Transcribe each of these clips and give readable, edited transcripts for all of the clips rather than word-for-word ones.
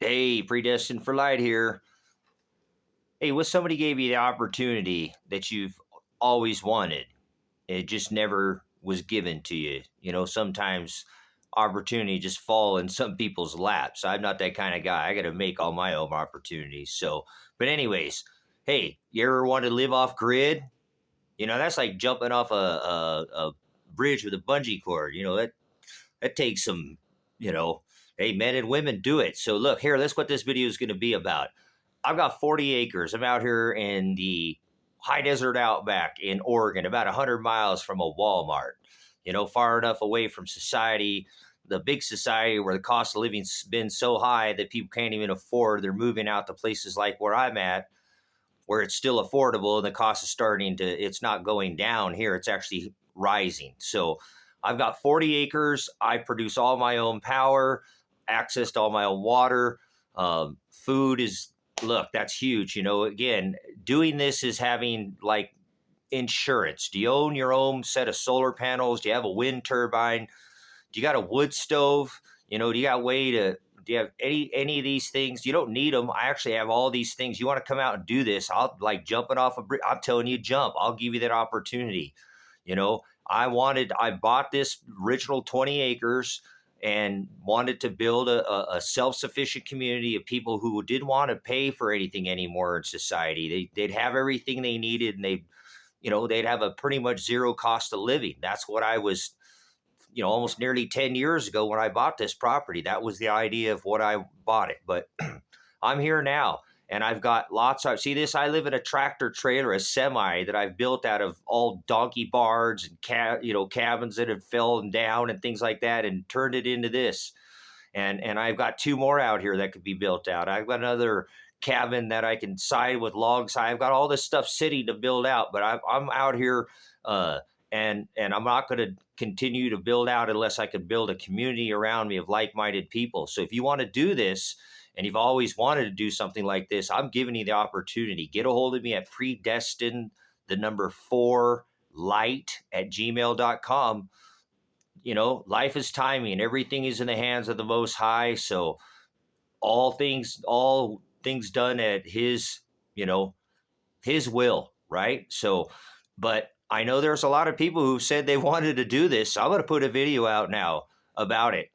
Hey, predestined for light here. Hey, what somebody gave you the opportunity that you've always wanted? It just never was given to you. Sometimes opportunity just fall in some people's laps. I'm not that kind of guy. I got to make all my own opportunities. But anyways, hey, you ever want to live off grid? That's like jumping off a bridge with a bungee cord. That takes some, you know, hey, men and women do it. So look here, that's what this video is going to be about. I've got 40 acres. I'm out here in the high desert outback in Oregon, about 100 miles from a Walmart, far enough away from society, the big society where the cost of living's been so high that people can't even afford. They're moving out to places like where I'm at, where it's still affordable and the cost is it's not going down here. It's actually rising. So I've got 40 acres. I produce all my own power, access to all my own water. Food is, look, that's huge. Again, doing this is having like insurance. Do you own your own set of solar panels? Do you have a wind turbine? Do you got a wood stove? Do you got way to, do you have any of these things? You don't need them. I actually have all these things. You want to come out and do this? I'll like jumping off a bridge. I'm telling you, jump. I'll give you that opportunity. I bought this original 20 acres and wanted to build a self-sufficient community of people who didn't want to pay for anything anymore in society. They'd have everything they needed, and they'd have a pretty much zero cost of living. That's what I was, almost nearly 10 years ago when I bought this property. That was the idea of what I bought it. But I'm here now, and I've got lots of, see this, I live in a tractor trailer, a semi that I've built out of all donkey barns and cabins that had fallen down and things like that, and turned it into this. And I've got two more out here that could be built out. I've got another cabin that I can side with logs. I've got all this stuff sitting to build out, but I'm out here, and I'm not going to continue to build out unless I can build a community around me of like-minded people. So if you want to do this, and you've always wanted to do something like this, I'm giving you the opportunity. Get a hold of me at predestined, the number 4 light at gmail.com. Life is timing. Everything is in the hands of the Most High. So all things done at his will, right? So, but I know there's a lot of people who said they wanted to do this. So I'm going to put a video out now about it.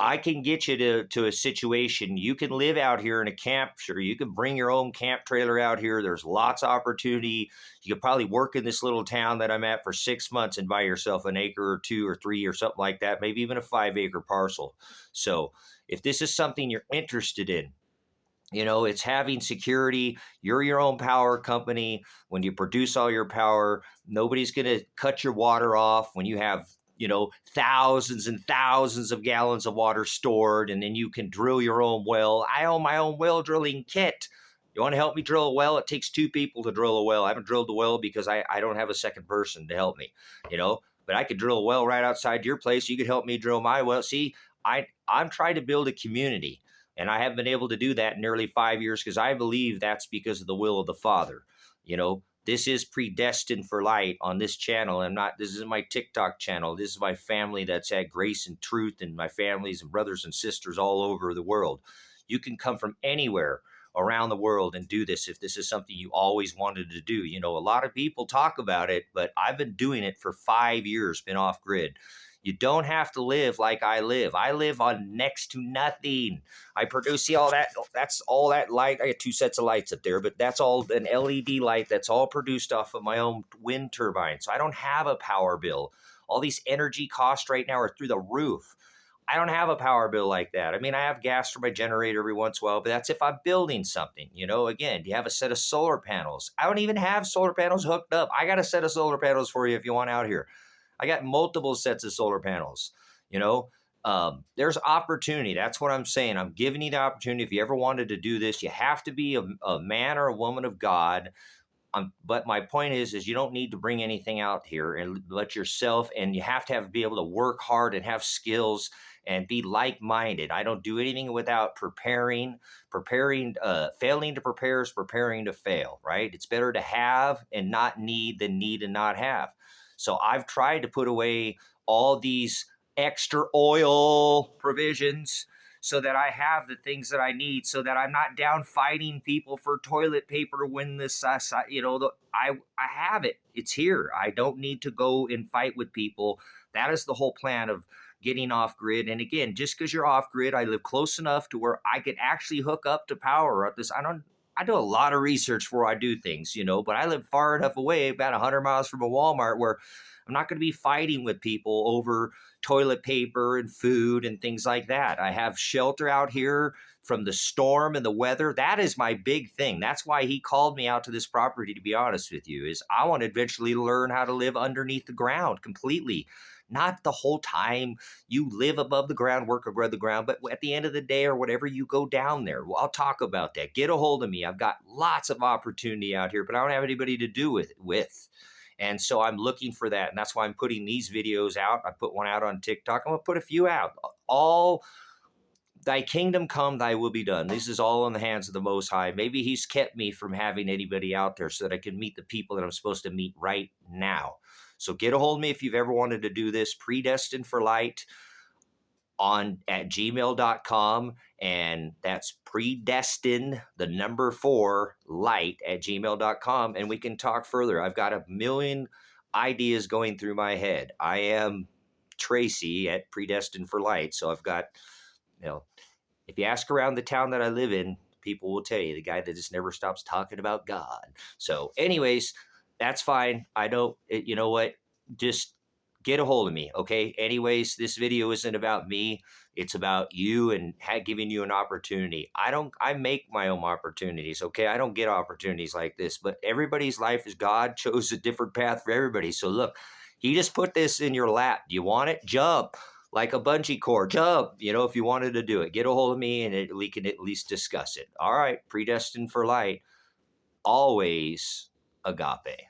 I can get you to a situation. You can live out here in a camp. Sure, you can bring your own camp trailer out here. There's lots of opportunity. You could probably work in this little town that I'm at for 6 months and buy yourself an acre or 2 or 3 or something like that, maybe even a 5-acre parcel. So if this is something you're interested in, it's having security. You're your own power company. When you produce all your power, nobody's going to cut your water off when you have thousands and thousands of gallons of water stored, and then you can drill your own well. I own my own well drilling kit. You want to help me drill a well? It takes 2 people to drill a well. I haven't drilled a well because I don't have a second person to help me, but I could drill a well right outside your place. You could help me drill my well. See, I'm trying to build a community, and I have been able to do that in nearly 5 years because I believe that's because of the will of the Father. This is predestined for light on this channel. This is my TikTok channel. This is my family that's at Grace and Truth, and my families and brothers and sisters all over the world. You can come from anywhere around the world and do this if this is something you always wanted to do. A lot of people talk about it, but I've been doing it for 5 years, been off grid. You don't have to live like I live. I live on next to nothing. I produce, see all that, that's all that light. I got 2 sets of lights up there, but that's all an LED light that's all produced off of my own wind turbine. So I don't have a power bill. All these energy costs right now are through the roof. I don't have a power bill like that. I mean, I have gas for my generator every once in a while, but that's if I'm building something. Again, do you have a set of solar panels? I don't even have solar panels hooked up. I got a set of solar panels for you if you want out here. I got multiple sets of solar panels. There's opportunity. That's what I'm saying. I'm giving you the opportunity. If you ever wanted to do this, you have to be a man or a woman of God. But my point is you don't need to bring anything out here and let yourself, and you have to be able to work hard and have skills and be like-minded. I don't do anything without preparing. Failing to prepare is preparing to fail, right? It's better to have and not need than need and not have. So I've tried to put away all these extra oil provisions so that I have the things that I need, so that I'm not down fighting people for toilet paper when this, I have it. It's here. I don't need to go and fight with people. That is the whole plan of getting off grid. And again, just because you're off grid, I live close enough to where I could actually hook up to power at this. I do a lot of research before I do things, but I live far enough away, about 100 miles from a Walmart, where I'm not going to be fighting with people over toilet paper and food and things like that. I have shelter out here from the storm and the weather. That is my big thing. That's why he called me out to this property, to be honest with you, is I want to eventually learn how to live underneath the ground completely. Not the whole time you live above the ground, work above the ground, but at the end of the day or whatever, you go down there. Well, I'll talk about that. Get a hold of me. I've got lots of opportunity out here, but I don't have anybody to do it with. And so I'm looking for that. And that's why I'm putting these videos out. I put one out on TikTok. I'm going to put a few out. All thy kingdom come, thy will be done. This is all in the hands of the Most High. Maybe he's kept me from having anybody out there so that I can meet the people that I'm supposed to meet right now. So get a hold of me if you've ever wanted to do this. Predestined for Light at gmail.com. And that's predestined, the number 4, light at gmail.com. And we can talk further. I've got a million ideas going through my head. I am Tracy at Predestined for Light. So I've got, if you ask around the town that I live in, people will tell you the guy that just never stops talking about God. So anyways, that's fine. I don't, you know what? Just get a hold of me. Okay. Anyways, this video isn't about me. It's about you and giving you an opportunity. I make my own opportunities. Okay. I don't get opportunities like this, but everybody's life is God chose a different path for everybody. So look, he just put this in your lap. Do you want it? Jump like a bungee cord. Jump, if you wanted to do it. Get a hold of me and we can at least discuss it. All right. Predestined for Light. Always agape.